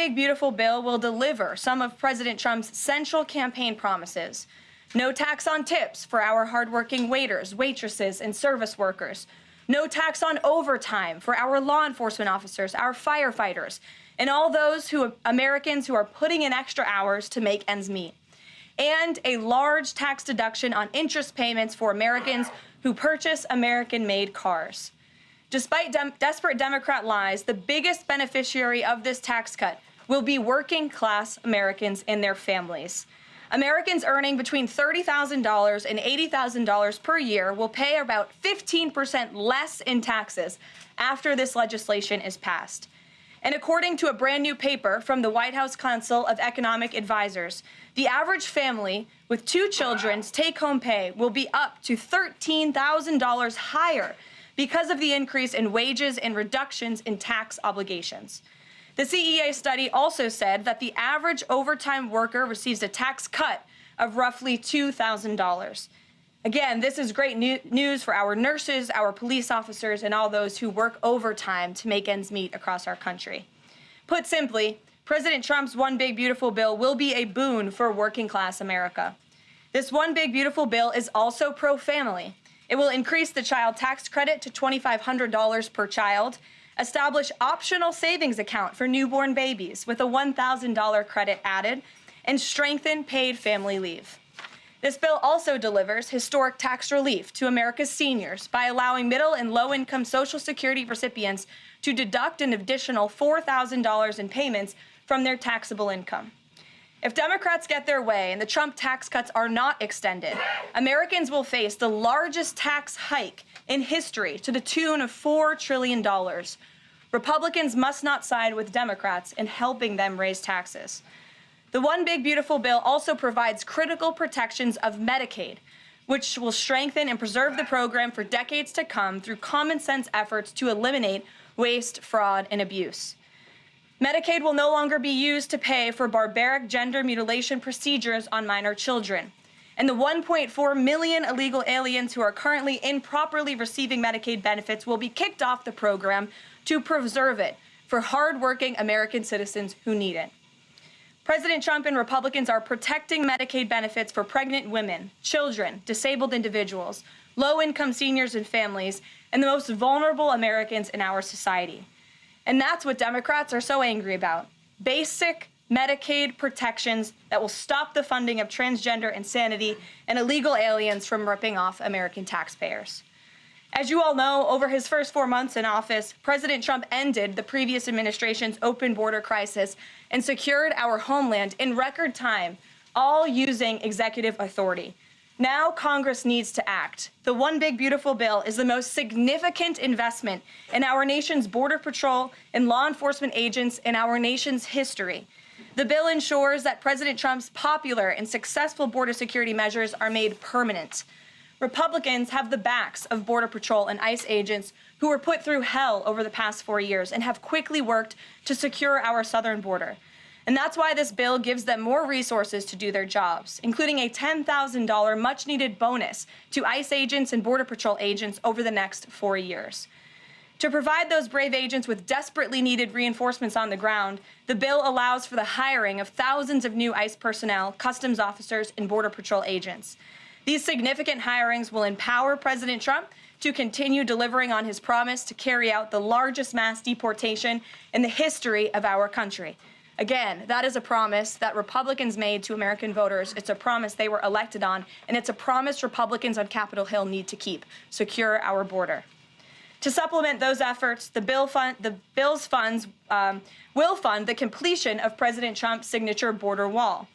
big, beautiful bill will deliver some of President Trump's central campaign promises. No tax on tips for our hardworking waiters, waitresses, and service workers. No tax on overtime for our law enforcement officers, our firefighters, and all those Americans who are putting in extra hours to make ends meet. And a large tax deduction on interest payments for Americans who purchase American-made cars. Despite desperate Democrat lies, the biggest beneficiary of this tax cut will be working-class Americans and their families. Americans earning between $30,000 and $80,000 per year will pay about 15% less in taxes after this legislation is passed. And according to a brand new paper from the White House Council of Economic Advisors, the average family with 2 children's take-home pay will be up to $13,000 higher because of the increase in wages and reductions in tax obligations. The CEA study also said that the average overtime worker receives a tax cut of roughly $2,000. Again, this is great news for our nurses, our police officers, and all those who work overtime to make ends meet across our country. Put simply, President Trump's One Big Beautiful Bill will be a boon for working-class America. This One Big Beautiful Bill is also pro-family. It will increase the child tax credit to $2,500 per child, establish optional savings account for newborn babies with a $1,000 credit added, and strengthen paid family leave. This bill also delivers historic tax relief to America's seniors by allowing middle and low-income Social Security recipients to deduct an additional $4,000 in payments from their taxable income. If Democrats get their way and the Trump tax cuts are not extended, Americans will face the largest tax hike in history to the tune of $4 trillion. Republicans must not side with Democrats in helping them raise taxes. The One Big Beautiful Bill also provides critical protections of Medicaid, which will strengthen and preserve the program for decades to come through common sense efforts to eliminate waste, fraud, and abuse. Medicaid will no longer be used to pay for barbaric gender mutilation procedures on minor children. And the 1.4 million illegal aliens who are currently improperly receiving Medicaid benefits will be kicked off the program to preserve it for hardworking American citizens who need it. President Trump and Republicans are protecting Medicaid benefits for pregnant women, children, disabled individuals, low-income seniors and families, and the most vulnerable Americans in our society. And that's what Democrats are so angry about. Basic Medicaid protections that will stop the funding of transgender insanity and illegal aliens from ripping off American taxpayers. As you all know, over his first 4 months in office, President Trump ended the previous administration's open border crisis and secured our homeland in record time, all using executive authority. Now Congress needs to act. The One Big Beautiful Bill is the most significant investment in our nation's border patrol and law enforcement agents in our nation's history. The bill ensures that President Trump's popular and successful border security measures are made permanent. Republicans have the backs of Border Patrol and ICE agents who were put through hell over the past 4 years and have quickly worked to secure our southern border. And that's why this bill gives them more resources to do their jobs, including a $10,000 much-needed bonus to ICE agents and Border Patrol agents over the next 4 years. To provide those brave agents with desperately needed reinforcements on the ground, the bill allows for the hiring of thousands of new ICE personnel, customs officers, and Border Patrol agents. These significant hirings will empower President Trump to continue delivering on his promise to carry out the largest mass deportation in the history of our country. Again, that is a promise that Republicans made to American voters. It's a promise they were elected on, and it's a promise Republicans on Capitol Hill need to keep: secure our border. To supplement those efforts, the bill's funds will fund the completion of President Trump's signature border wall.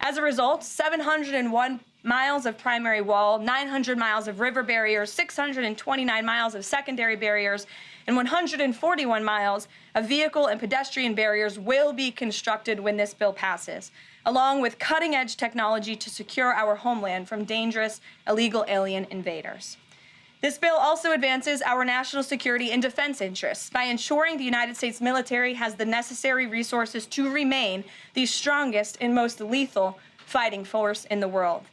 As a result, 701 miles of primary wall, 900 miles of river barriers, 629 miles of secondary barriers, and 141 miles of vehicle and pedestrian barriers will be constructed when this bill passes, along with cutting-edge technology to secure our homeland from dangerous illegal alien invaders. This bill also advances our national security and defense interests by ensuring the United States military has the necessary resources to remain the strongest and most lethal fighting force in the world.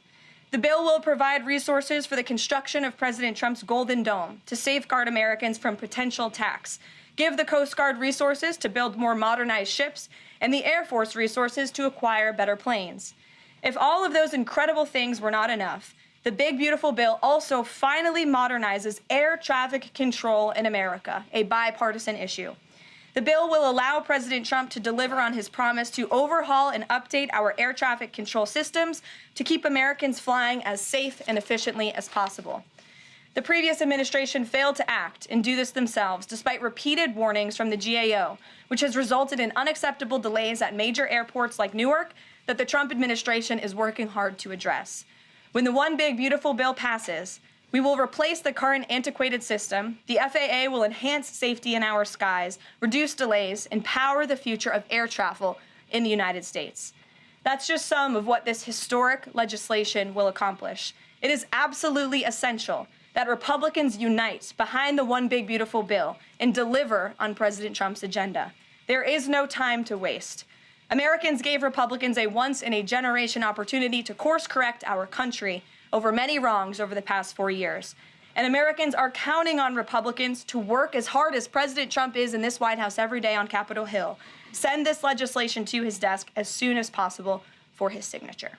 The bill will provide resources for the construction of President Trump's Golden Dome to safeguard Americans from potential attacks, give the Coast Guard resources to build more modernized ships, and the Air Force resources to acquire better planes. If all of those incredible things were not enough, the big, beautiful bill also finally modernizes air traffic control in America, a bipartisan issue. The bill will allow President Trump to deliver on his promise to overhaul and update our air traffic control systems to keep Americans flying as safe and efficiently as possible. The previous administration failed to act and do this themselves, despite repeated warnings from the GAO, which has resulted in unacceptable delays at major airports like Newark that the Trump administration is working hard to address. When the One Big Beautiful bill passes, we will replace the current antiquated system, the FAA will enhance safety in our skies, reduce delays, and power the future of air travel in the United States. That's just some of what this historic legislation will accomplish. It is absolutely essential that Republicans unite behind the One Big Beautiful bill and deliver on President Trump's agenda. There is no time to waste. Americans gave Republicans a once-in-a-generation opportunity to course-correct our country over many wrongs over the past 4 years. And Americans are counting on Republicans to work as hard as President Trump is in this White House every day on Capitol Hill. Send this legislation to his desk as soon as possible for his signature.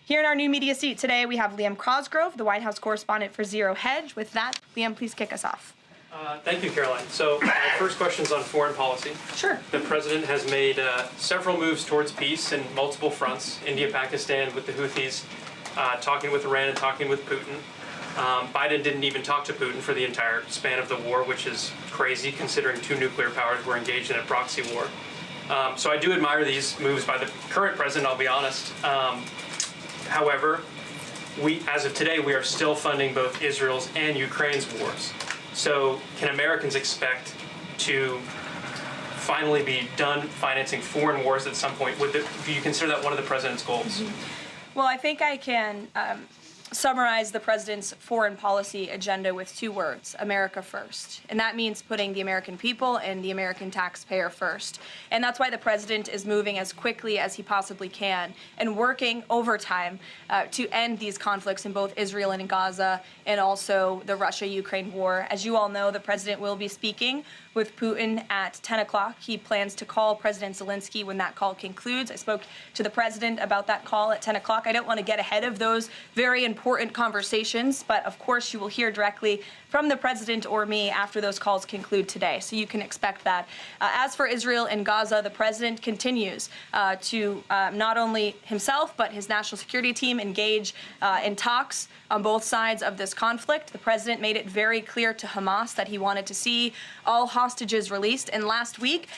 Here in our new media seat today, we have Liam Cosgrove, the White House correspondent for Zero Hedge. With that, Liam, please kick us off. Thank you, Caroline. So my first question is on foreign policy. Sure. The president has made several moves towards peace in multiple fronts, India, Pakistan with the Houthis, talking with Iran and talking with Putin. Biden didn't even talk to Putin for the entire span of the war, which is crazy considering two nuclear powers were engaged in a proxy war. So I do admire these moves by the current president, I'll be honest. However, as of today, we are still funding both Israel's and Ukraine's wars. So can Americans expect to finally be done financing foreign wars at some point? Do you consider that one of the president's goals? Well, I think I can summarize the president's foreign policy agenda with two words: America first. And that means putting the American people and the American taxpayer first. And that's why the president is moving as quickly as he possibly can and working overtime to end these conflicts in both Israel and in Gaza, and also the Russia-Ukraine war. As you all know, the president will be speaking with Putin at 10 o'clock. He plans to call President Zelensky when that call concludes. I spoke to the president about that call at 10 o'clock. I don't want to get ahead of those very important conversations, but of course you will hear directly from the president or me after those calls conclude today. So you can expect that. As for Israel and Gaza, the president continues to not only himself, but his national security team engage in talks on both sides of this conflict. The president made it very clear to Hamas that he wanted to see all hostages released. And last week,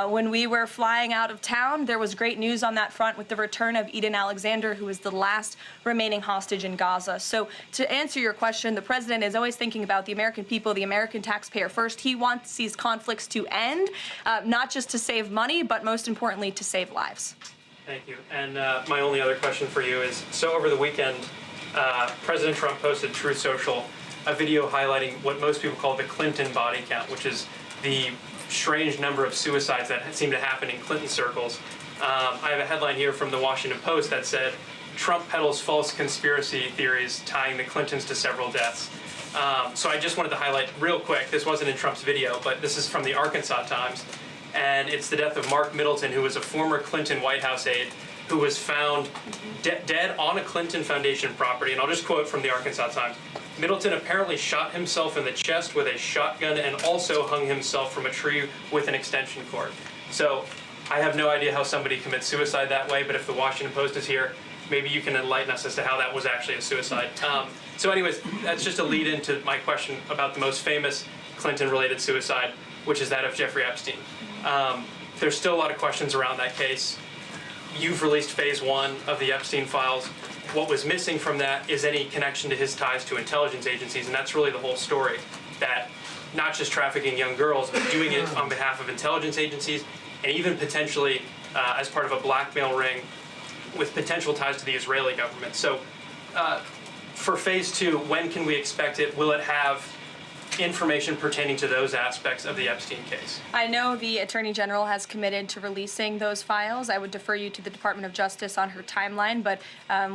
when we were flying out of town, there was great news on that front with the return of Eden Alexander, who is the last remaining hostage in Gaza. So to answer your question, the president is always thinking about the American people, the American taxpayer first. He wants these conflicts to end, not just to save money, but most importantly, to save lives. Thank you. And my only other question for you is, so over the weekend, President Trump posted Truth Social a video highlighting what most people call the Clinton body count, which is the strange number of suicides that seem to happen in Clinton circles. I have a headline here from the Washington Post that said, Trump peddles false conspiracy theories tying the Clintons to several deaths. So I just wanted to highlight real quick, this wasn't in Trump's video, but this is from the Arkansas Times, and it's the death of Mark Middleton, who was a former Clinton White House aide, who was found dead on a Clinton Foundation property. And I'll just quote from the Arkansas Times. Middleton apparently shot himself in the chest with a shotgun and also hung himself from a tree with an extension cord. So I have no idea how somebody commits suicide that way, but if the Washington Post is here, maybe you can enlighten us as to how that was actually a suicide. So anyways, that's just a lead into my question about the most famous Clinton-related suicide, which is that of Jeffrey Epstein. There's still a lot of questions around that case. You've released phase 1 of the Epstein files. What was missing from that is any connection to his ties to intelligence agencies, and that's really the whole story, that not just trafficking young girls, but doing it on behalf of intelligence agencies, and even potentially as part of a blackmail ring with potential ties to the Israeli government. So for phase 2, when can we expect it? Will it have information pertaining to those aspects of the Epstein case? I know the Attorney General has committed to releasing those files. I would defer you to the Department of Justice on her timeline, but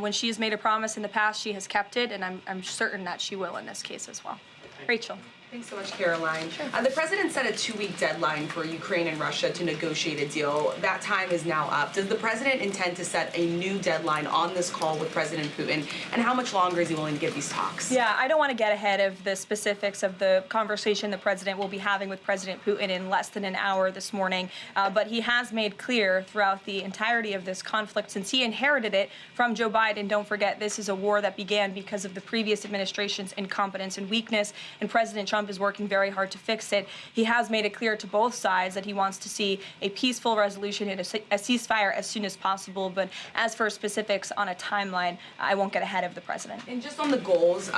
when she has made a promise in the past, she has kept it, and I'm certain that she will in this case as well. Rachel. Thanks so much, Caroline. The president set a 2-week deadline for Ukraine and Russia to negotiate a deal. That time is now up. Does the president intend to set a new deadline on this call with President Putin? And how much longer is he willing to give these talks? Yeah, I don't want to get ahead of the specifics of the conversation the president will be having with President Putin in less than an hour this morning. But he has made clear throughout the entirety of this conflict, since he inherited it from Joe Biden. Don't forget, this is a war that began because of the previous administration's incompetence and weakness, and President Trump is working very hard to fix it. He has made it clear to both sides that he wants to see a peaceful resolution and a ceasefire as soon as possible. But as for specifics on a timeline, I won't get ahead of the president. And just on the goals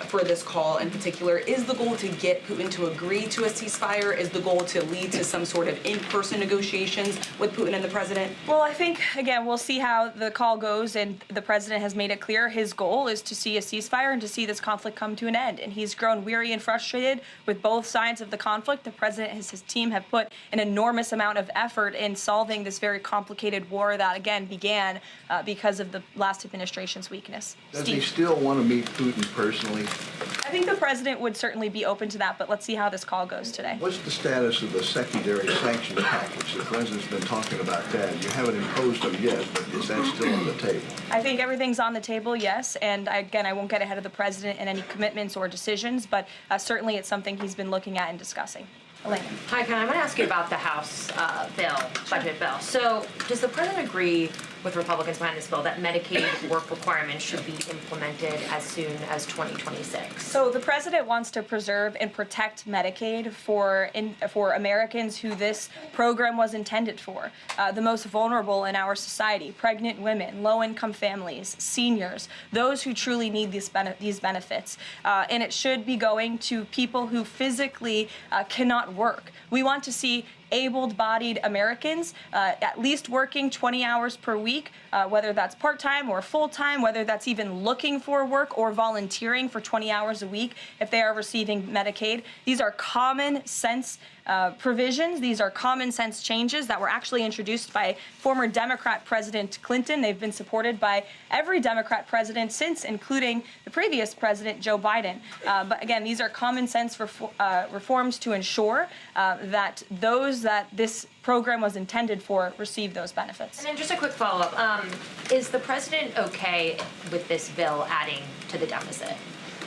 for this call in particular, is the goal to get Putin to agree to a ceasefire? Is the goal to lead to some sort of in-person negotiations with Putin and the president? Well, I think, again, we'll see how the call goes, and the president has made it clear his goal is to see a ceasefire and to see this conflict come to an end. And he's grown weary and frustrated with both sides of the conflict. The president and his team have put an enormous amount of effort in solving this very complicated war that, again, began because of the last administration's weakness. Does he still want to meet Putin personally? I think the president would certainly be open to that, but let's see how this call goes today. What's the status of the secondary sanctions package? The president's been talking about that. You haven't imposed them yet, but is that still on the table? I think everything's on the table, yes. And again, I won't get ahead of the president in any commitments or decisions, but certainly it's something he's been looking at and discussing. Elena. Hi, Ken. I want to ask you about the House budget bill. So does the president agree with Republicans behind this bill that Medicaid work requirements should be implemented as soon as 2026? So the president wants to preserve and protect Medicaid for Americans who this program was intended for, the most vulnerable in our society: pregnant women, low-income families, seniors, those who truly need these benefits. And it should be going to people who physically cannot work. We want to see able-bodied Americans at least working 20 hours per week, whether that's part-time or full-time, whether that's even looking for work or volunteering for 20 hours a week if they are receiving Medicaid. These are common sense provisions. These are common sense changes that were actually introduced by former Democrat President Clinton. They've been supported by every Democrat president since, including the previous president, Joe Biden. But again, these are common sense reforms to ensure that those that this program was intended for receive those benefits. And then just a quick follow-up. Is the president okay with this bill adding to the deficit?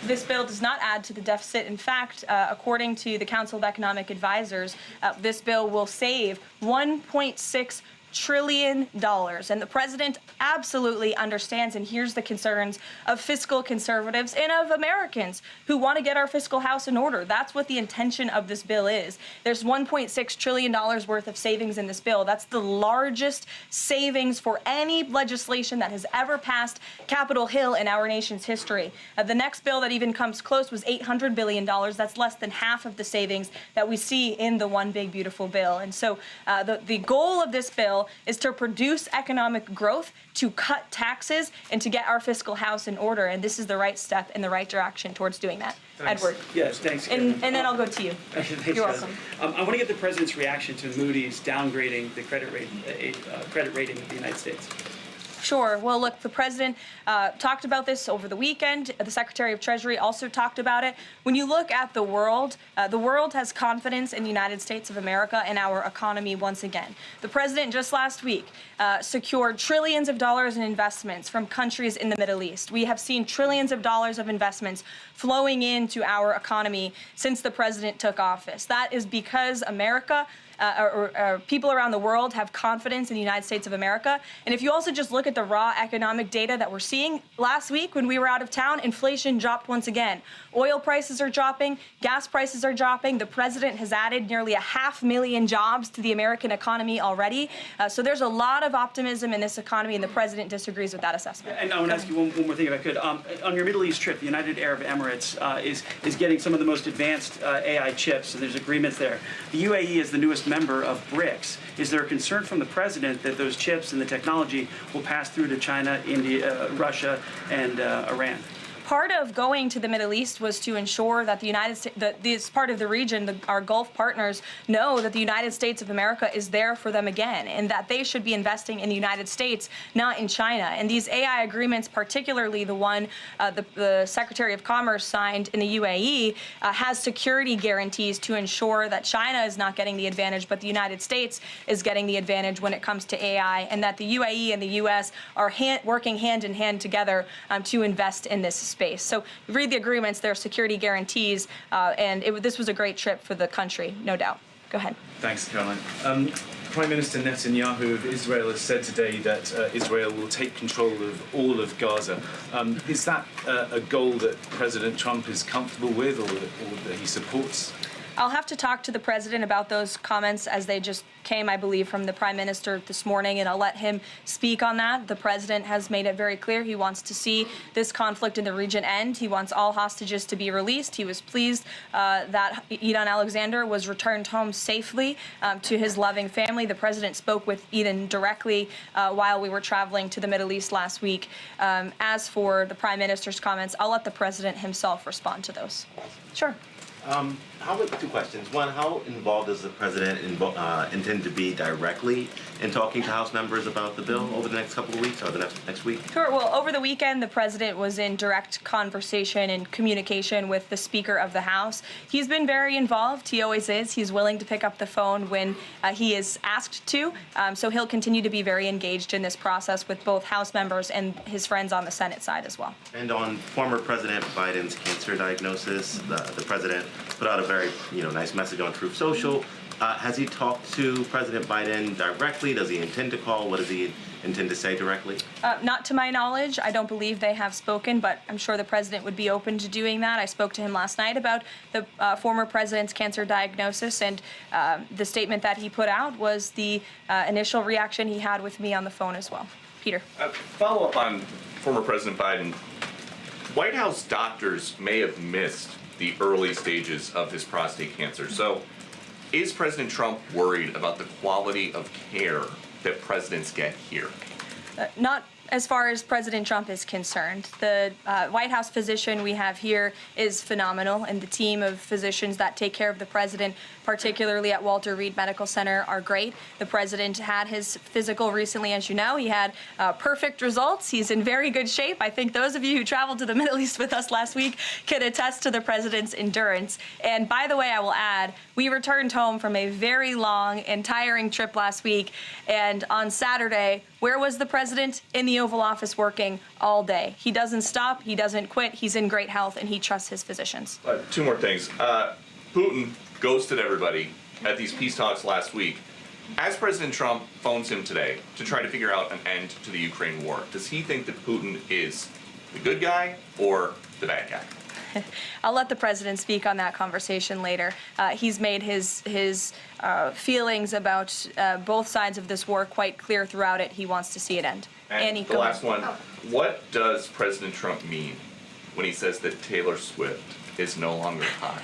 This bill does not add to the deficit. In fact, according to the Council of Economic Advisors, this bill will save $1.6 trillion. And the president absolutely understands and hears the concerns of fiscal conservatives and of Americans who want to get our fiscal house in order. That's what the intention of this bill is. There's $1.6 trillion worth of savings in this bill. That's the largest savings for any legislation that has ever passed Capitol Hill in our nation's history. The next bill that even comes close was $800 billion. That's less than half of the savings that we see in the One Big Beautiful Bill. And so the goal of this bill is to produce economic growth, to cut taxes, and to get our fiscal house in order. And this is the right step in the right direction towards doing that. Thanks. Edward. Yes, thanks, And Kevin. then I'll go to you. Thanks, You're guys. welcome. I want to get the president's reaction to Moody's downgrading the credit rating of the United States. Sure. Well, look, the president talked about this over the weekend. The Secretary of Treasury also talked about it. When you look at the world has confidence in the United States of America and our economy once again. The president just last week secured trillions of dollars in investments from countries in the Middle East. We have seen trillions of dollars of investments flowing into our economy since the president took office. That is because America or people around the world have confidence in the United States of America. And if you also just look at the raw economic data that we're seeing, last week when we were out of town, inflation dropped once again. Oil prices are dropping, gas prices are dropping. The president has added nearly 500,000 jobs to the American economy already. So there's a lot of optimism in this economy, and the president disagrees with that assessment. And I want to ask you one more thing, if I could. On your Middle East trip, the United Arab Emirates is getting some of the most advanced AI chips, and there's agreements there. The UAE is the newest member of BRICS. Is there a concern from the president that those chips and the technology will pass through to China, India, Russia, and Iran? part of going to the Middle East was to ensure that the United States, that this part of the region, our Gulf partners, know that the United States of America is there for them again, and that they should be investing in the United States, not in China. And these AI agreements, particularly the one the Secretary of Commerce signed in the UAE, has security guarantees to ensure that China is not getting the advantage, but the United States is getting the advantage when it comes to AI, and that the UAE and the U.S. are working hand in hand together to invest in this space. So read the agreements, there are security guarantees, and this was a great trip for the country, no doubt. Go ahead. Thanks, Caroline. Prime Minister Netanyahu of Israel has said today that Israel will take control of all of Gaza. Is that a goal that President Trump is comfortable with or that he supports? I'll have to talk to the president about those comments as they just came, I believe, from the prime minister this morning, and I'll let him speak on that. The president has made it very clear he wants to see this conflict in the region end. He wants all hostages to be released. He was pleased that Eden Alexander was returned home safely to his loving family. The president spoke with Eden directly while we were traveling to the Middle East last week. As for the prime minister's comments, I'll let the president himself respond to those. Sure. Two questions. One, how involved does the president intend to be directly in talking to House members about the bill over the next couple of weeks or the next week? Sure. Well, over the weekend, the president was in direct conversation and communication with the Speaker of the House. He's been very involved. He always is. He's willing to pick up the phone when he is asked to. So he'll continue to be very engaged in this process with both House members and his friends on the Senate side as well. And on former President Biden's cancer diagnosis, the president put out a very nice message on Truth Social. Has he talked to President Biden directly? Does he intend to call? What does he intend to say directly? Not to my knowledge. I don't believe they have spoken, but I'm sure the president would be open to doing that. I spoke to him last night about the former president's cancer diagnosis, and the statement that he put out was the initial reaction he had with me on the phone as well. Peter. Follow up on former President Biden. White House doctors may have missed the early stages of his prostate cancer. So is President Trump worried about the quality of care that presidents get here? Not as far as President Trump is concerned. The White House physician we have here is phenomenal, and the team of physicians that take care of the president, particularly at Walter Reed Medical Center, are great. The president had his physical recently, as you know. He had perfect results. He's in very good shape. I think those of you who traveled to the Middle East with us last week can attest to the president's endurance. And by the way, I will add, we returned home from a very long and tiring trip last week, and on Saturday, where was the president? In the Oval Office working all day. He doesn't stop, he doesn't quit, he's in great health, and he trusts his physicians. Two more things. Putin ghosted everybody at these peace talks last week. As President Trump phones him today to try to figure out an end to the Ukraine war, does he think that Putin is the good guy or the bad guy? I'll let the president speak on that conversation later. He's made his feelings about both sides of this war quite clear throughout it. He wants to see it end. And Annie, the last one, what does President Trump mean when he says that Taylor Swift is no longer hot?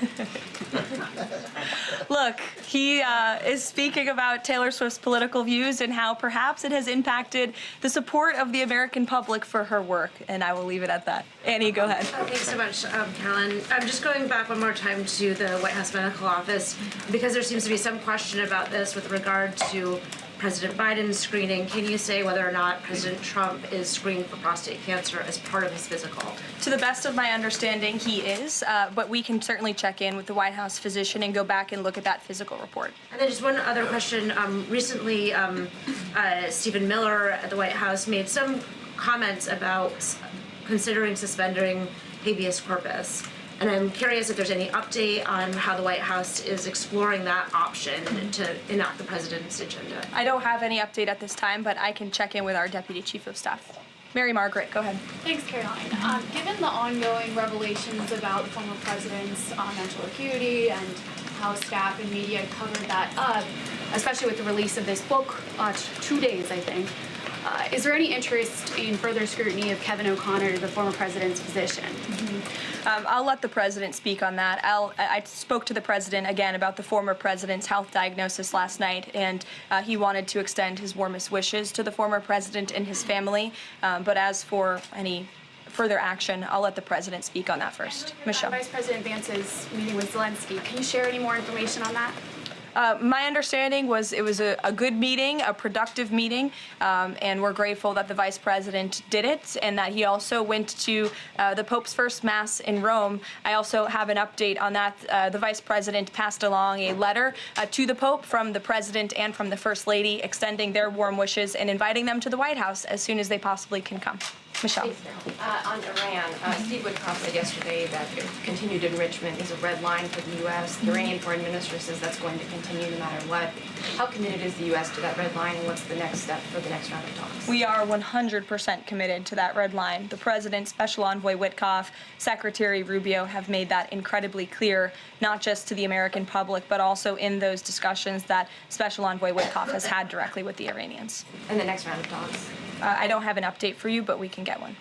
Look, he is speaking about Taylor Swift's political views and how perhaps it has impacted the support of the American public for her work, and I will leave it at that. Annie, go ahead. Thanks so much, Carolyn. I'm just going back one more time to the White House Medical Office, because there seems to be some question about this with regard to President Biden's screening. Can you say whether or not President Trump is screened for prostate cancer as part of his physical? To the best of my understanding, he is, but we can certainly check in with the White House physician and go back and look at that physical report. And then just one other question. Recently, Stephen Miller at the White House made some comments about considering suspending habeas corpus. And I'm curious if there's any update on how the White House is exploring that option to enact the president's agenda. I don't have any update at this time, but I can check in with our Deputy Chief of Staff. Mary Margaret, go ahead. Thanks, Caroline. Given the ongoing revelations about the former president's mental acuity and how staff and media covered that up, especially with the release of this book 2 days, I think, is there any interest in further scrutiny of Kevin O'Connor, the former president's physician? I'll let the president speak on that. I spoke to the president again about the former president's health diagnosis last night, and he wanted to extend his warmest wishes to the former president and his family. But as for any further action. I'll let the president speak on that first. Michelle. Vice President Vance's meeting with Zelensky. Can you share any more information on that? My understanding was it was a good meeting, a productive meeting, and we're grateful that the vice president did it and that he also went to the Pope's first Mass in Rome. I also have an update on that. The vice president passed along a letter to the Pope from the president and from the First Lady extending their warm wishes and inviting them to the White House as soon as they possibly can come. Michelle. On Iran, Steve Witkoff said yesterday that continued enrichment is a red line for the U.S. The Iranian foreign minister says that's going to continue no matter what. How committed is the U.S. to that red line, and what's the next step for the next round of talks? We are 100% committed to that red line. The President, Special Envoy Witkoff, Secretary Rubio have made that incredibly clear, not just to the American public, but also in those discussions that Special Envoy Witkoff has had directly with the Iranians. And the next round of talks? I don't have an update for you, but we can get one.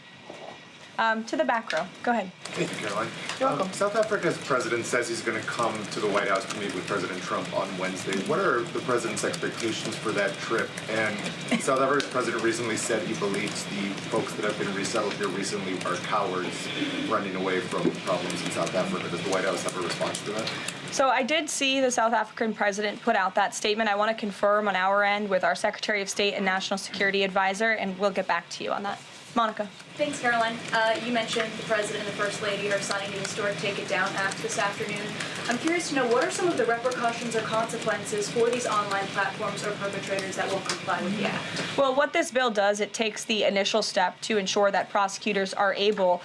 To the back row. Go ahead. Thank you, Caroline. You're welcome. South Africa's president says he's going to come to the White House to meet with President Trump on Wednesday. What are the president's expectations for that trip? And South Africa's president recently said he believes the folks that have been resettled here recently are cowards running away from problems in South Africa. Does the White House have a response to that? So I did see the South African president put out that statement. I want to confirm on our end with our Secretary of State and National Security Advisor, and we'll get back to you on that. Monica. Thanks, Caroline. You mentioned the President and the First Lady are signing the historic Take It Down Act this afternoon. I'm curious to know, what are some of the repercussions or consequences for these online platforms or perpetrators that won't comply with the act? Well, what this bill does, it takes the initial step to ensure that prosecutors are able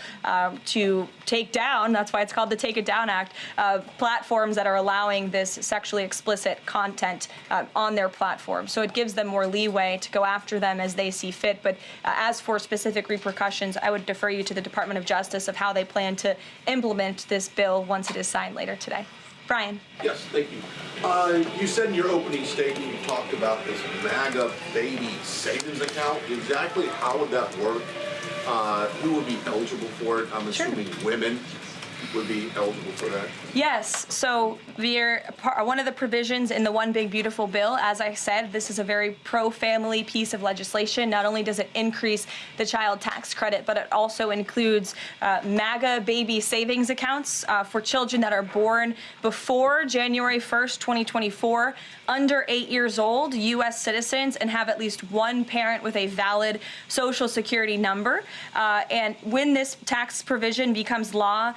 to take down, that's why it's called the Take It Down Act, platforms that are allowing this sexually explicit content on their platform. So it gives them more leeway to go after them as they see fit. But as for specific repercussions, I would defer you to the Department of Justice of how they plan to implement this bill once it is signed later today. Brian. Yes, thank you. You said in your opening statement you talked about this MAGA baby savings account. Exactly how would that work? Who would be eligible for it? I'm assuming women would be eligible for that. Yes, so one of the provisions in the One Big Beautiful Bill, as I said, this is a very pro-family piece of legislation. Not only does it increase the child tax credit, but it also includes MAGA baby savings accounts for children that are born before January 1st, 2024, under 8 years old, U.S. citizens, and have at least one parent with a valid Social Security number. And when this tax provision becomes law,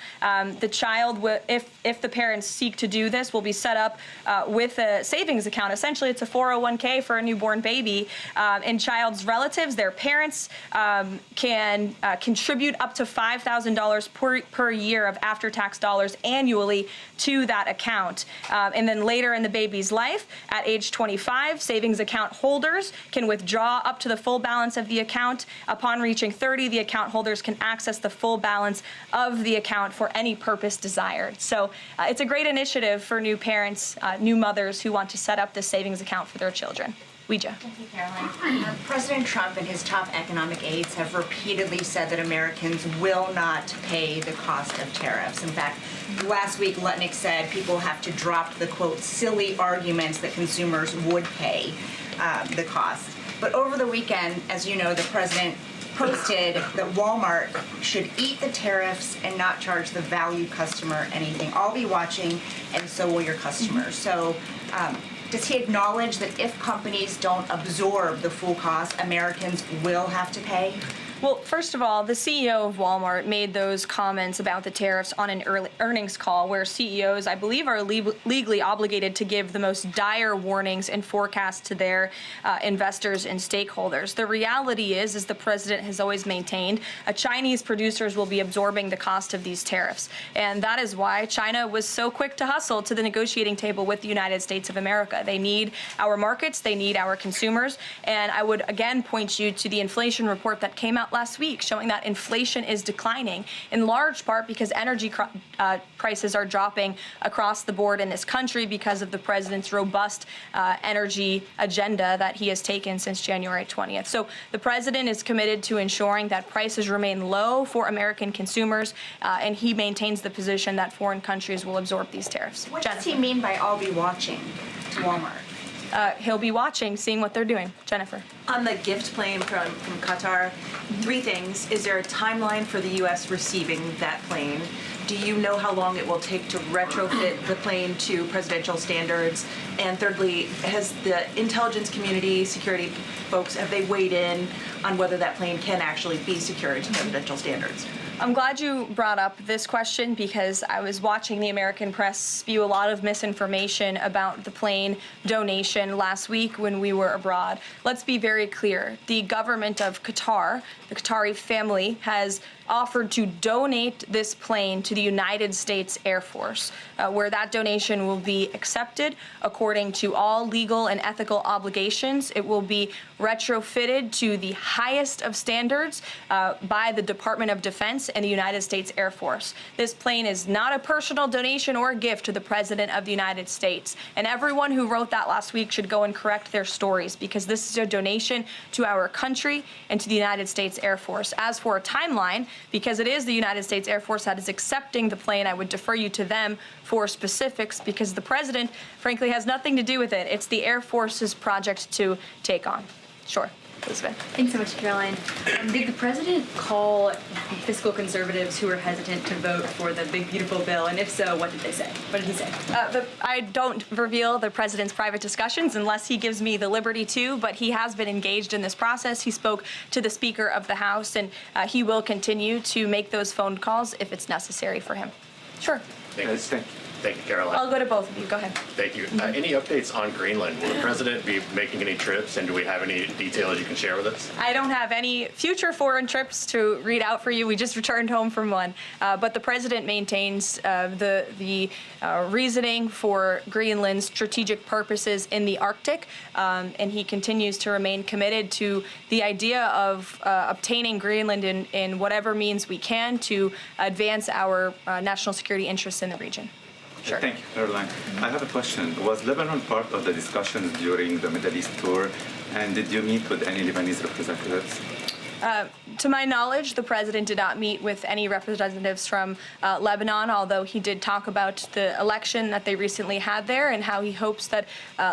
the child, if the parents seek to do this, will be set up with a savings account. Essentially, it's a 401k for a newborn baby. And child's relatives, their parents, can contribute up to $5,000 per year of after-tax dollars annually to that account. And then later in the baby's life, at age 25, savings account holders can withdraw up to the full balance of the account. Upon reaching 30, the account holders can access the full balance of the account for any purpose desired. So it's a great initiative for new parents, new mothers who want to set up this savings account for their children. Ouija. Thank you, Caroline. President Trump and his top economic aides have repeatedly said that Americans will not pay the cost of tariffs. In fact, last week, Lutnick said people have to drop the, quote, silly arguments that consumers would pay the cost. But over the weekend, as you know, the president posted that Walmart should eat the tariffs and not charge the value customer anything. I'll be watching, and so will your customers. So does he acknowledge that if companies don't absorb the full cost, Americans will have to pay? Well, first of all, the CEO of Walmart made those comments about the tariffs on an earnings call where CEOs, I believe, are legally obligated to give the most dire warnings and forecasts to their investors and stakeholders. The reality is, as the president has always maintained, Chinese producers will be absorbing the cost of these tariffs. And that is why China was so quick to hustle to the negotiating table with the United States of America. They need our markets, they need our consumers. And I would again point you to the inflation report that came out last week showing that inflation is declining, in large part because energy prices are dropping across the board in this country because of the president's robust energy agenda that he has taken since January 20th. So the president is committed to ensuring that prices remain low for American consumers, and he maintains the position that foreign countries will absorb these tariffs. What does he mean by "I'll be watching" to Walmart? He'll be watching, seeing what they're doing. Jennifer. On the gift plane from Qatar, 3 things. Is there a timeline for the U.S. receiving that plane? Do you know how long it will take to retrofit the plane to presidential standards? And thirdly, has the intelligence community, security folks, have they weighed in on whether that plane can actually be secured to presidential standards? I'm glad you brought up this question because I was watching the American press spew a lot of misinformation about the plane donation last week when we were abroad. Let's be very clear. The government of Qatar, the Qatari family, has offered to donate this plane to the United States Air Force, where that donation will be accepted according to all legal and ethical obligations. It will be retrofitted to the highest of standards by the Department of Defense and the United States Air Force. This plane is not a personal donation or a gift to the President of the United States. And everyone who wrote that last week should go and correct their stories because this is a donation to our country and to the United States Air Force. As for a timeline, because it is the United States Air Force that is accepting the plane, I would defer you to them for specifics because the President, frankly, has nothing to do with it. It's the Air Force's project to take on. Sure. Elizabeth. Thanks so much, Caroline. Did the president call fiscal conservatives who were hesitant to vote for the big, beautiful bill? And if so, what did they say? What did he say? I don't reveal the president's private discussions unless he gives me the liberty to, but he has been engaged in this process. He spoke to the Speaker of the House, and he will continue to make those phone calls if it's necessary for him. Sure. Thank you, Caroline. I'll go to both of you. Go ahead. Thank you. Any updates on Greenland? Will the president be making any trips, and do we have any details you can share with us? I don't have any future foreign trips to read out for you. We just returned home from one. But the president maintains the reasoning for Greenland's strategic purposes in the Arctic, and he continues to remain committed to the idea of obtaining Greenland in whatever means we can to advance our national security interests in the region. Sure. Thank you, Caroline. I have a question. Was Lebanon part of the discussions during the Middle East tour, and did you meet with any Lebanese representatives? To my knowledge, the president did not meet with any representatives from Lebanon, although he did talk about the election that they recently had there and how he hopes that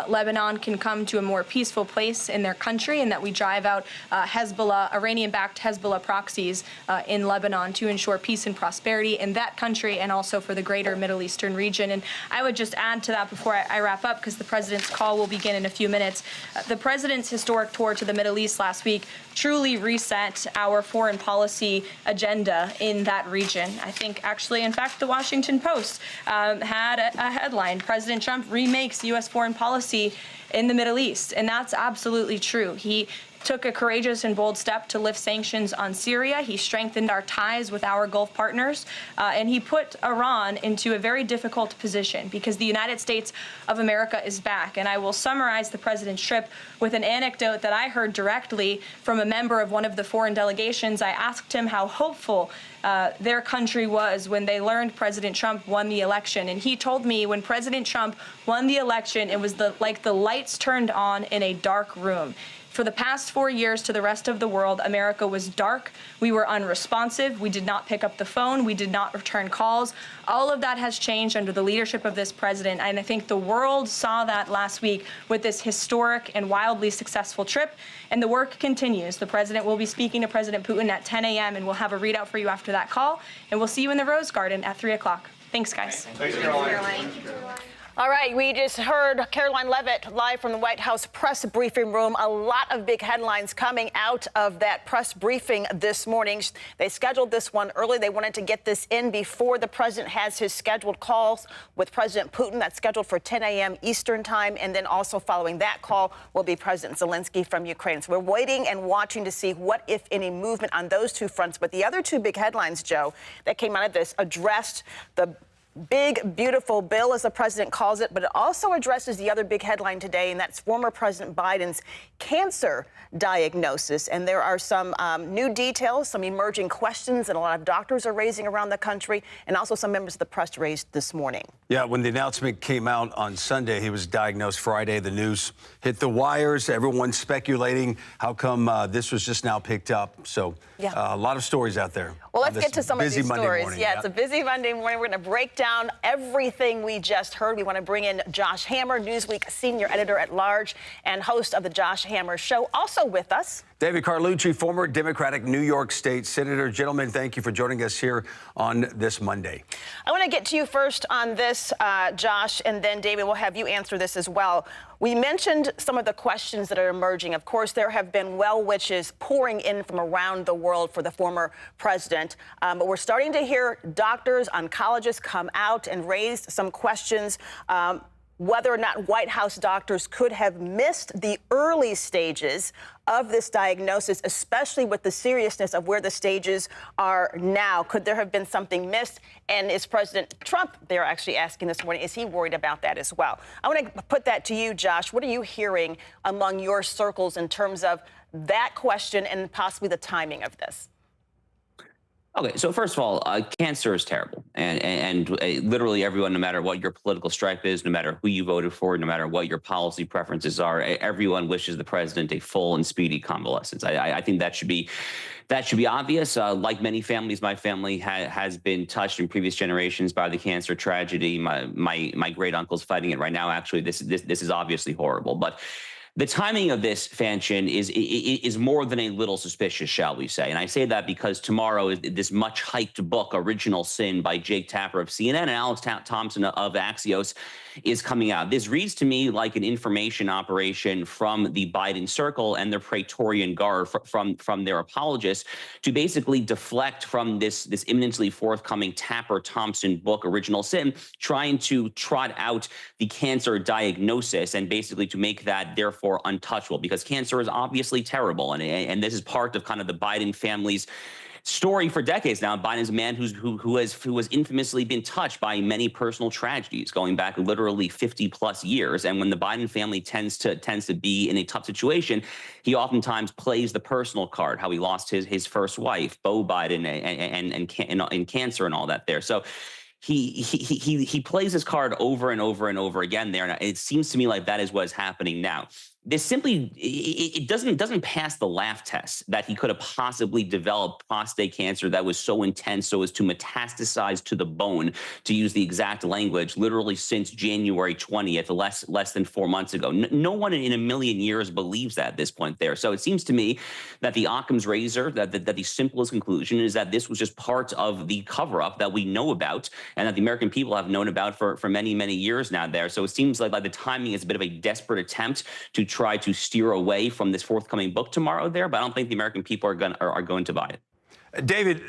Lebanon can come to a more peaceful place in their country and that we drive out Hezbollah, Iranian-backed Hezbollah proxies in Lebanon to ensure peace and prosperity in that country and also for the greater Middle Eastern region. And I would just add to that before I wrap up, because the president's call will begin in a few minutes. The president's historic tour to the Middle East last week truly reset our foreign policy agenda in that region. I think actually, in fact, the Washington Post had a headline, President Trump remakes U.S. foreign policy in the Middle East. And that's absolutely true. He took a courageous and bold step to lift sanctions on Syria. He strengthened our ties with our Gulf partners, and he put Iran into a very difficult position because the United States of America is back. And I will summarize the president's trip with an anecdote that I heard directly from a member of one of the foreign delegations. I asked him how hopeful their country was when they learned President Trump won the election. And he told me when President Trump won the election, it was like the lights turned on in a dark room. For the past 4 years to the rest of the world, America was dark. We were unresponsive. We did not pick up the phone. We did not return calls. All of that has changed under the leadership of this president. And I think the world saw that last week with this historic and wildly successful trip. And the work continues. The president will be speaking to President Putin at 10 a.m. and we'll have a readout for you after that call. And we'll see you in the Rose Garden at 3 o'clock. Thanks, guys. Thanks, Caroline. All right, we just heard Caroline Levitt live from the White House press briefing room. A lot of big headlines coming out of that press briefing this morning. They scheduled this one early. They wanted to get this in before the president has his scheduled calls with President Putin. That's scheduled for 10 a.m. Eastern time. And then also following that call will be President Zelensky from Ukraine. So we're waiting and watching to see what, if any, movement on those two fronts. But the other two big headlines, Joe, that came out of this addressed the big, beautiful bill, as the president calls it, but it also addresses the other big headline today, and that's former President Biden's cancer diagnosis. And there are some new details, some emerging questions that a lot of doctors are raising around the country, and also some members of the press raised this morning. Yeah, when the announcement came out on Sunday, he was diagnosed Friday. The news hit the wires. Everyone's speculating how come this was just now picked up. So a lot of stories out there. Well, let's get to some of these stories. Morning, It's a busy Monday morning. We're going to break down down everything we just heard, we want to bring in Josh Hammer, Newsweek senior editor at large and host of the Josh Hammer Show. Also with us, David Carlucci, former Democratic New York State Senator. Gentlemen, thank you for joining us here on this Monday. I want to get to you first on this, Josh, and then David, we'll have you answer this as well. We mentioned some of the questions that are emerging. Of course, there have been well wishes pouring in from around the world for the former president. But we're starting to hear doctors, oncologists come out and raise some questions whether or not White House doctors could have missed the early stages of this diagnosis, especially with the seriousness of where the stages are now. Could there have been something missed? And is President Trump, they're actually asking this morning, is he worried about that as well? I want to put that to you, Josh. What are you hearing among your circles in terms of that question and possibly the timing of this? Okay, so first of all, cancer is terrible, and literally everyone, no matter what your political stripe is, no matter who you voted for, no matter what your policy preferences are, everyone wishes the president a full and speedy convalescence. I think that should be obvious. Like many families, my family has been touched in previous generations by the cancer tragedy. My great uncle's fighting it right now. Actually, this is obviously horrible, but the timing of this, Fanchin, is more than a little suspicious, shall we say. And I say that because tomorrow is this much-hyped book, Original Sin, by Jake Tapper of CNN and Alex Thompson of Axios, is coming out. This reads to me like an information operation from the Biden circle and the Praetorian Guard from their apologists to basically deflect from this imminently forthcoming Tapper-Thompson book, Original Sin, trying to trot out the cancer diagnosis and basically to make that therefore untouchable, because cancer is obviously terrible, and this is part of kind of the Biden family's story for decades now. Biden is a man who has infamously been touched by many personal tragedies going back literally 50 plus years. And when the Biden family tends to be in a tough situation, he oftentimes plays the personal card, how he lost his first wife, Beau Biden, and cancer and all that there. So he plays his card over and over and over again there. And it seems to me like that is what is happening now. This simply, it doesn't pass the laugh test that he could have possibly developed prostate cancer that was so intense so as to metastasize to the bone, to use the exact language, literally since January 20th, less than 4 months ago. No one in a million years believes that at this point there. So it seems to me that the Occam's razor, that the simplest conclusion is that this was just part of the cover-up that we know about and that the American people have known about for many, many years now there. So it seems like the timing is a bit of a desperate attempt to try to steer away from this forthcoming book tomorrow there, but I don't think the American people are going to buy it. David,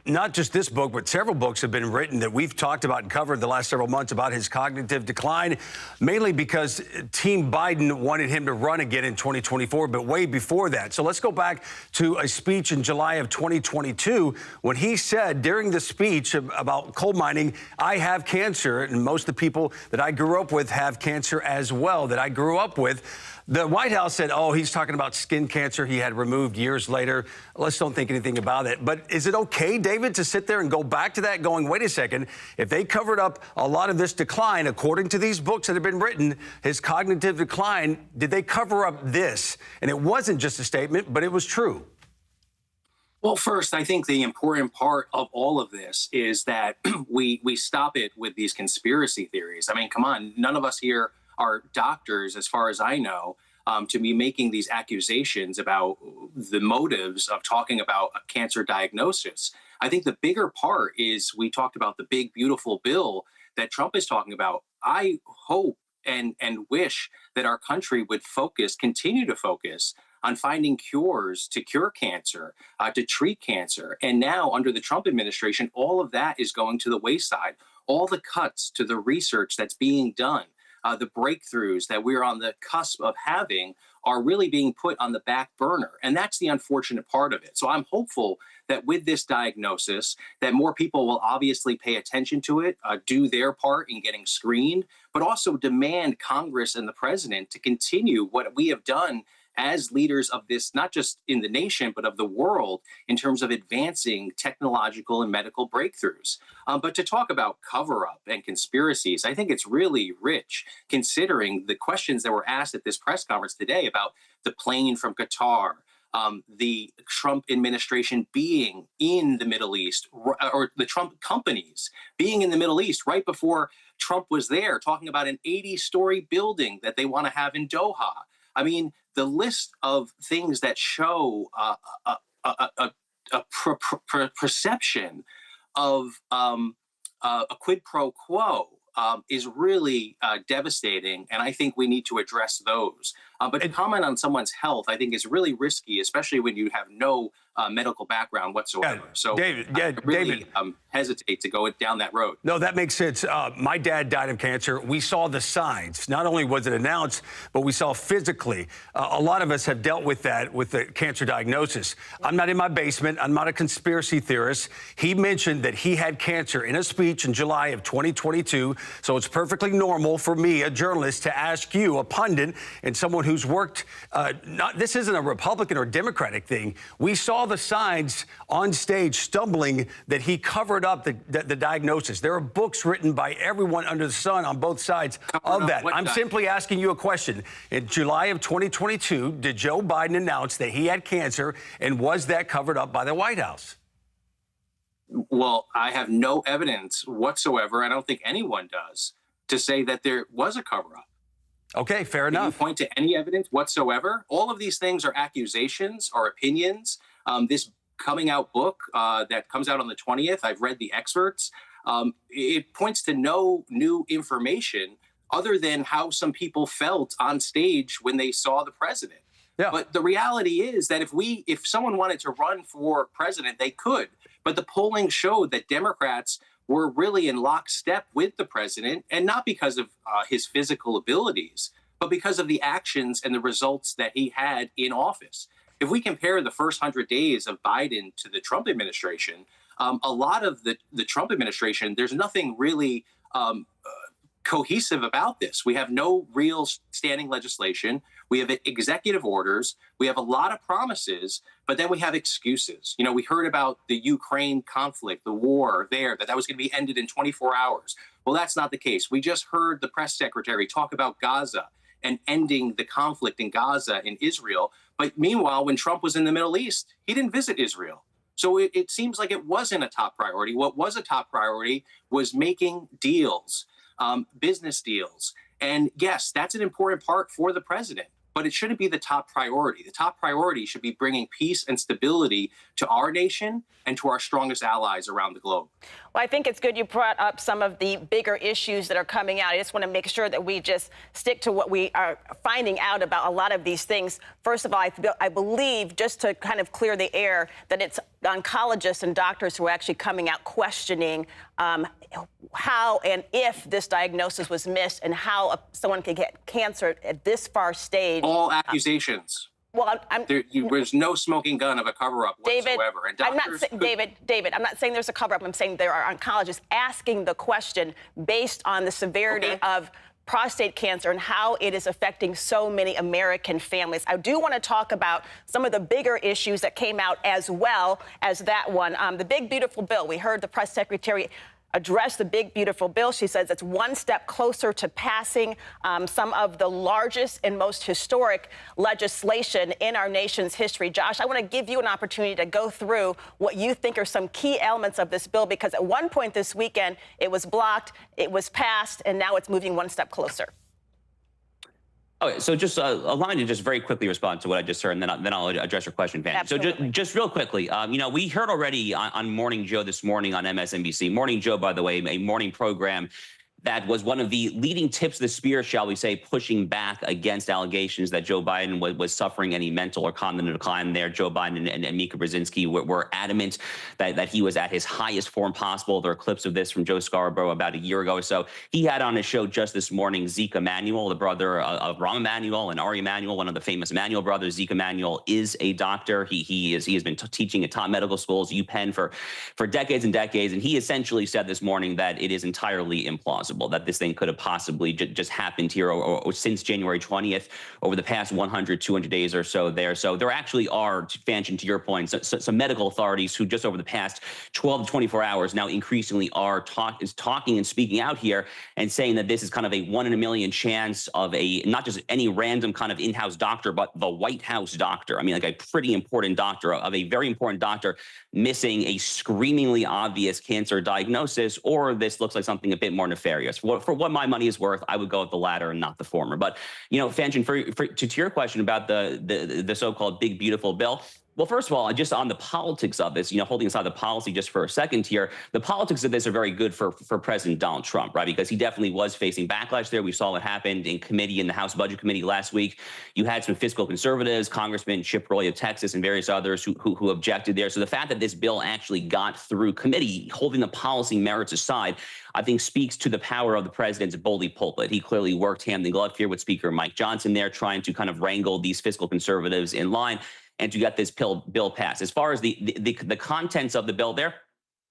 not just this book, but several books have been written that we've talked about and covered the last several months about his cognitive decline, mainly because Team Biden wanted him to run again in 2024, but way before that. So let's go back to a speech in July of 2022 when he said during the speech about coal mining, I have cancer, and most of the people that I grew up with have cancer as well that I grew up with. The White House said, oh, he's talking about skin cancer he had removed years later. Let's don't think anything about it. But is it okay, David, to sit there and go back to that going, wait a second, if they covered up a lot of this decline, according to these books that have been written, his cognitive decline, did they cover up this? And it wasn't just a statement, but it was true. Well, first, I think the important part of all of this is that we stop it with these conspiracy theories. I mean, come on, none of us here are doctors, as far as I know, to be making these accusations about the motives of talking about a cancer diagnosis. I think the bigger part is we talked about the big, beautiful bill that Trump is talking about. I hope and wish that our country would continue to focus on finding cures to cure cancer, to treat cancer. And now under the Trump administration, all of that is going to the wayside. All the cuts to the research that's being done, the breakthroughs that we're on the cusp of having are really being put on the back burner. And that's the unfortunate part of it. So I'm hopeful that with this diagnosis, that more people will obviously pay attention to it, do their part in getting screened, but also demand Congress and the president to continue what we have done as leaders of this, not just in the nation, but of the world, in terms of advancing technological and medical breakthroughs. But to talk about cover-up and conspiracies, I think it's really rich, considering the questions that were asked at this press conference today about the plane from Qatar, the Trump administration being in the Middle East, or the Trump companies being in the Middle East right before Trump was there, talking about an 80-story building that they want to have in Doha. I mean, the list of things that show a perception of a quid pro quo is really devastating, and I think we need to address those. But to comment on someone's health, I think is really risky, especially when you have no medical background whatsoever. So I really hesitate to go down that road. No, that makes sense. My dad died of cancer. We saw the signs. Not only was it announced, but we saw physically. A lot of us have dealt with that, with the cancer diagnosis. I'm not in my basement. I'm not a conspiracy theorist. He mentioned that he had cancer in a speech in July of 2022. So it's perfectly normal for me, a journalist, to ask you, a pundit, and someone who's worked, this isn't a Republican or Democratic thing. We saw the signs on stage stumbling that he covered up the diagnosis. There are books written by everyone under the sun on both sides of that. I'm simply asking you a question. In July of 2022, did Joe Biden announce that he had cancer, and was that covered up by the White House? Well, I have no evidence whatsoever, I don't think anyone does, to say that there was a cover-up. Okay, fair enough. Can you point to any evidence whatsoever? All of these things are accusations or opinions. This coming out book that comes out on the 20th, I've read the excerpts. It points to no new information other than how some people felt on stage when they saw the president. Yeah. But the reality is that if someone wanted to run for president, they could. But the polling showed that Democrats were really in lockstep with the president, and not because of his physical abilities, but because of the actions and the results that he had in office. If we compare the first 100 days of Biden to the Trump administration, a lot of the Trump administration, there's nothing really cohesive about this. We have no real standing legislation. We have executive orders. We have a lot of promises, but then we have excuses. You know, we heard about the Ukraine conflict, the war there, that was going to be ended in 24 hours. Well, that's not the case. We just heard the press secretary talk about Gaza and ending the conflict in Gaza in Israel. But meanwhile, when Trump was in the Middle East, he didn't visit Israel. So it seems like it wasn't a top priority. What was a top priority was making deals, business deals. And yes, that's an important part for the president, but it shouldn't be the top priority. The top priority should be bringing peace and stability to our nation and to our strongest allies around the globe. Well, I think it's good you brought up some of the bigger issues that are coming out. I just want to make sure that we just stick to what we are finding out about a lot of these things. First of all, I believe, just to kind of clear the air, that it's oncologists and doctors who are actually coming out questioning how and if this diagnosis was missed and how someone can get cancer at this far stage. All accusations. Well, there's no smoking gun of a cover-up whatsoever. And I'm not saying, David, I'm not saying there's a cover-up. I'm saying there are oncologists asking the question based on the severity of prostate cancer and how it is affecting so many American families. I do want to talk about some of the bigger issues that came out as well as that one. The big, beautiful bill. We heard the press secretary address the big, beautiful bill. She says it's one step closer to passing some of the largest and most historic legislation in our nation's history. Josh, I want to give you an opportunity to go through what you think are some key elements of this bill, because at one point this weekend, it was blocked, it was passed, and now it's moving one step closer. Okay, so just allow me to just very quickly respond to what I just heard, and then I'll address your question, Fanny. Absolutely. So just real quickly, you know, we heard already on Morning Joe this morning on MSNBC. Morning Joe, by the way, a morning program that was one of the leading tips of the spear, shall we say, pushing back against allegations that Joe Biden was suffering any mental or cognitive decline there. Joe Biden and Mika Brzezinski were adamant that he was at his highest form possible. There are clips of this from Joe Scarborough about a year ago or so. He had on his show just this morning Zeke Emanuel, the brother of Rahm Emanuel and Ari Emanuel, one of the famous Emanuel brothers. Zeke Emanuel is a doctor. He has been teaching at top medical schools, UPenn, for decades and decades. And he essentially said this morning that it is entirely implausible. plausible that this thing could have possibly just happened here or since January 20th over the past 100, 200 days or so there. So there actually are, Fanchin, to your point, some medical authorities who just over the past 12 to 24 hours now increasingly are talking and speaking out here and saying that this is kind of a 1 in a million chance of a not just any random kind of in-house doctor, but the White House doctor. I mean, like a pretty important doctor, of a very important doctor missing a screamingly obvious cancer diagnosis, or this looks like something a bit more nefarious. For what my money is worth, I would go with the latter and not the former. But, you know, Fanchin, to your question about the so-called big, beautiful bill, well, first of all, just on the politics of this, you know, holding aside the policy just for a second here, the politics of this are very good for President Donald Trump, right? Because he definitely was facing backlash there. We saw what happened in committee in the House Budget Committee last week. You had some fiscal conservatives, Congressman Chip Roy of Texas and various others who objected there. So the fact that this bill actually got through committee, holding the policy merits aside, I think speaks to the power of the president's bully pulpit. He clearly worked hand in glove here with Speaker Mike Johnson there, trying to kind of wrangle these fiscal conservatives in line and to get this bill passed. As far as the contents of the bill there,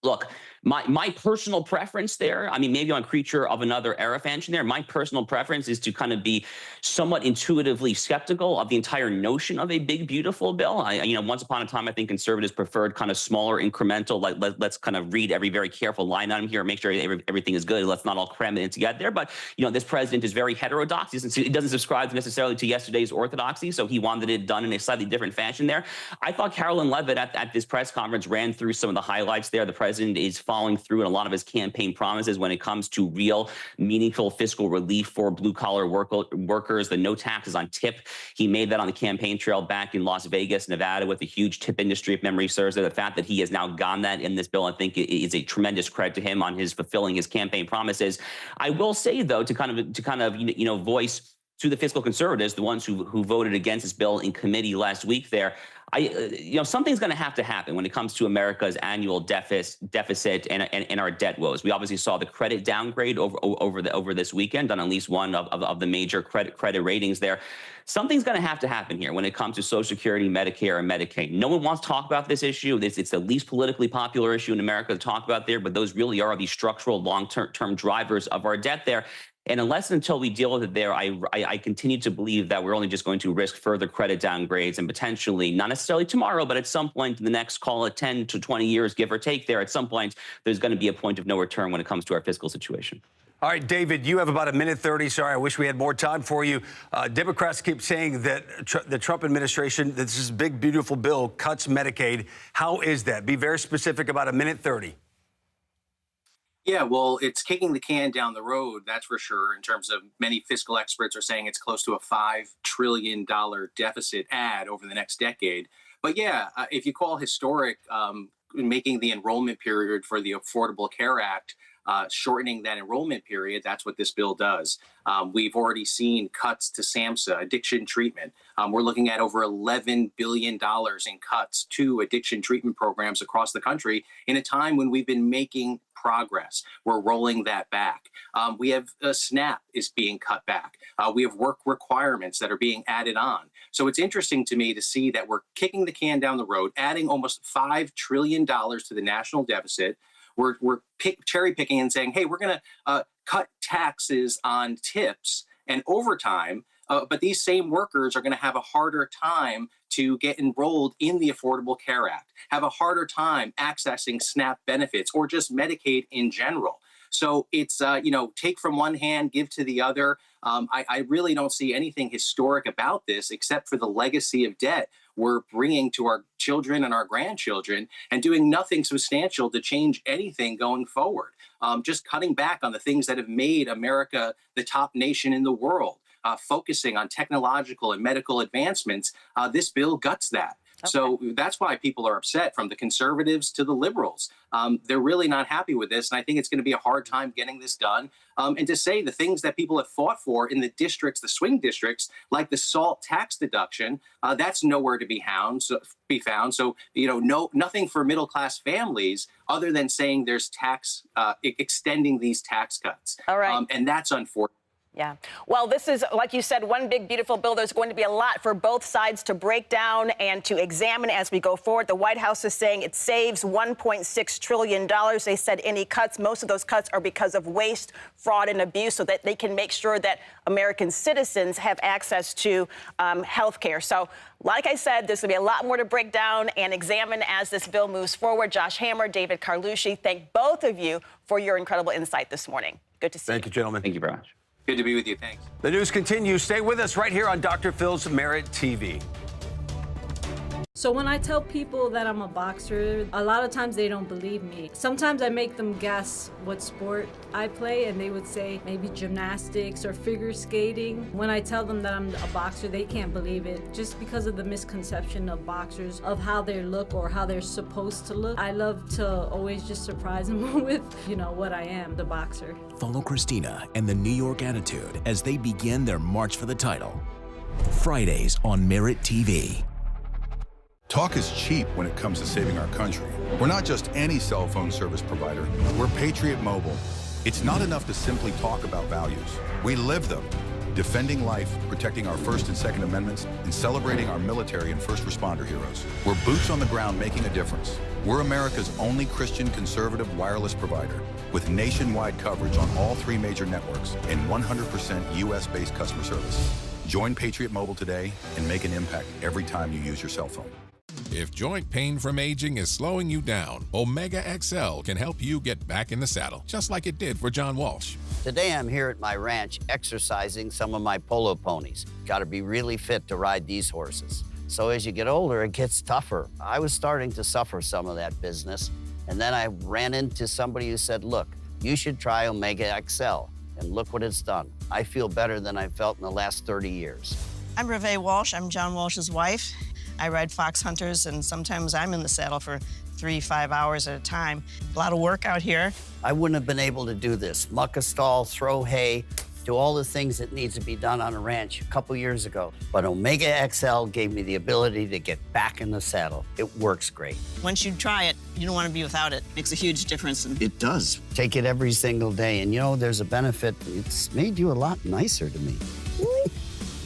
look, my personal preference there, I mean, maybe I'm a creature of another era, Fanchin there. My personal preference is to kind of be somewhat intuitively skeptical of the entire notion of a big, beautiful bill. You know, once upon a time, I think conservatives preferred kind of smaller, incremental, let's kind of read every very careful line item here, make sure everything is good. Let's not all cram it in together there. But, you know, this president is very heterodox. He doesn't subscribe necessarily to yesterday's orthodoxy, so he wanted it done in a slightly different fashion there. I thought Carolyn Levitt at this press conference ran through some of the highlights there. The president is following through in a lot of his campaign promises when it comes to real, meaningful fiscal relief for blue-collar workers, the no taxes on tip. He made that on the campaign trail back in Las Vegas, Nevada, with a huge tip industry, if memory serves. The fact that he has now gotten that in this bill, I think, is a tremendous credit to him on his fulfilling his campaign promises. I will say, though, to kind of voice to the fiscal conservatives, the ones who voted against this bill in committee last week there, something's going to have to happen when it comes to America's annual deficit and our debt woes. We obviously saw the credit downgrade over this weekend on at least one of the major credit ratings there. Something's going to have to happen here when it comes to Social Security, Medicare, and Medicaid. No one wants to talk about this issue. It's the least politically popular issue in America to talk about there, but those really are the structural long-term drivers of our debt there. And unless and until we deal with it there, I continue to believe that we're only just going to risk further credit downgrades and potentially, not necessarily tomorrow, but at some point in the next, call it 10 to 20 years, give or take there, at some point, there's going to be a point of no return when it comes to our fiscal situation. All right, David, you have about a minute 30. Sorry, I wish we had more time for you. Democrats keep saying that the Trump administration, this is a big, beautiful bill, cuts Medicaid. How is that? Be very specific about a minute 30. Yeah, well, it's kicking the can down the road, that's for sure, in terms of many fiscal experts are saying it's close to a $5 trillion deficit add over the next decade. But yeah, if you call historic making the enrollment period for the Affordable Care Act, shortening that enrollment period, that's what this bill does. We've already seen cuts to SAMHSA, addiction treatment. We're looking at over $11 billion in cuts to addiction treatment programs across the country in a time when we've been making progress. We're rolling that back. We have SNAP is being cut back. We have work requirements that are being added on. So it's interesting to me to see that we're kicking the can down the road, adding almost $5 trillion to the national deficit. We're cherry picking and saying, hey, we're going to cut taxes on tips and overtime, but these same workers are going to have a harder time to get enrolled in the Affordable Care Act, have a harder time accessing SNAP benefits or just Medicaid in general. So it's, take from one hand, give to the other. I really don't see anything historic about this except for the legacy of debt we're bringing to our children and our grandchildren and doing nothing substantial to change anything going forward. Just cutting back on the things that have made America the top nation in the world, focusing on technological and medical advancements. This bill guts that. Okay. So that's why people are upset, from the conservatives to the liberals. They're really not happy with this, and I think it's going to be a hard time getting this done. And to say the things that people have fought for in the districts, the swing districts, like the SALT tax deduction, that's nowhere to be found. So nothing for middle-class families other than saying there's tax extending these tax cuts. All right, and that's unfortunate. Yeah. Well, this is, like you said, one big, beautiful bill. There's going to be a lot for both sides to break down and to examine as we go forward. The White House is saying it saves $1.6 trillion. They said any cuts, most of those cuts are because of waste, fraud, and abuse, so that they can make sure that American citizens have access to health care. So, like I said, there's going to be a lot more to break down and examine as this bill moves forward. Josh Hammer, David Carlucci, thank both of you for your incredible insight this morning. Good to see you. Thank you, gentlemen. Thank you very much. Good to be with you. Thanks. The news continues. Stay with us right here on Dr. Phil's Merit TV. So when I tell people that I'm a boxer, a lot of times they don't believe me. Sometimes I make them guess what sport I play, and they would say maybe gymnastics or figure skating. When I tell them that I'm a boxer, they can't believe it, just because of the misconception of boxers, of how they look or how they're supposed to look. I love to always just surprise them with, what I am, the boxer. Follow Christina and the New York Attitude as they begin their march for the title. Fridays on Merit TV. Talk is cheap when it comes to saving our country. We're not just any cell phone service provider. We're Patriot Mobile. It's not enough to simply talk about values. We live them. Defending life, protecting our First and Second Amendments, and celebrating our military and first responder heroes. We're boots on the ground making a difference. We're America's only Christian conservative wireless provider with nationwide coverage on all 3 major networks and 100% US-based customer service. Join Patriot Mobile today and make an impact every time you use your cell phone. If joint pain from aging is slowing you down, Omega XL can help you get back in the saddle, just like it did for John Walsh. Today I'm here at my ranch exercising some of my polo ponies. Got to be really fit to ride these horses. So as you get older, it gets tougher. I was starting to suffer some of that business, and then I ran into somebody who said, look, you should try Omega XL, and look what it's done. I feel better than I felt in the last 30 years. I'm Reve Walsh. I'm John Walsh's wife. I ride fox hunters, and sometimes I'm in the saddle for 3-5 hours at a time. A lot of work out here. I wouldn't have been able to do this. Muck a stall, throw hay, do all the things that needs to be done on a ranch a couple years ago. But Omega XL gave me the ability to get back in the saddle. It works great. Once you try it, you don't want to be without it. Makes a huge difference. It does. Take it every single day, and there's a benefit. It's made you a lot nicer to me.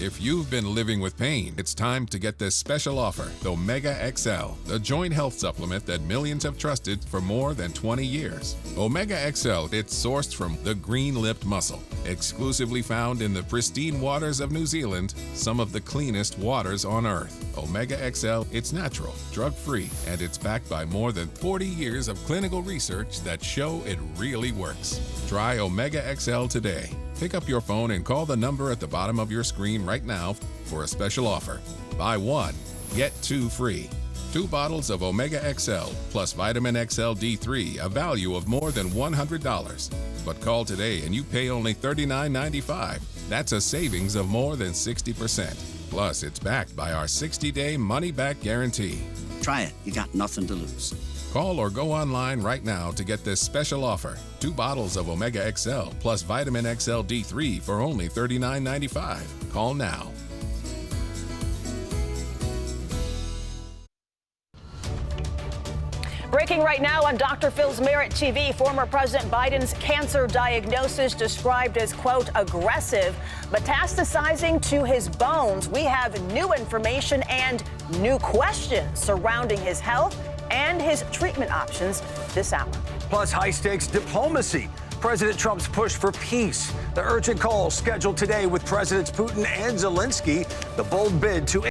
If you've been living with pain, it's time to get this special offer, the Omega XL, the joint health supplement that millions have trusted for more than 20 years. Omega XL, it's sourced from the green-lipped mussel, exclusively found in the pristine waters of New Zealand, some of the cleanest waters on Earth. Omega XL, it's natural, drug-free, and it's backed by more than 40 years of clinical research that show it really works. Try Omega XL today. Pick up your phone and call the number at the bottom of your screen right now for a special offer. Buy 1, get 2 free. 2 bottles of Omega XL plus Vitamin XL D3, a value of more than $100. But call today and you pay only $39.95. That's a savings of more than 60%. Plus, it's backed by our 60-day money-back guarantee. Try it. You got nothing to lose. Call or go online right now to get this special offer. 2 bottles of Omega XL plus Vitamin XL D3 for only $39.95. Call now. Breaking right now on Dr. Phil's Merit TV, former President Biden's cancer diagnosis described as, quote, aggressive, metastasizing to his bones. We have new information and new questions surrounding his health and his treatment options this hour. Plus, high-stakes diplomacy. President Trump's push for peace. The urgent call scheduled today with Presidents Putin and Zelensky. The bold bid to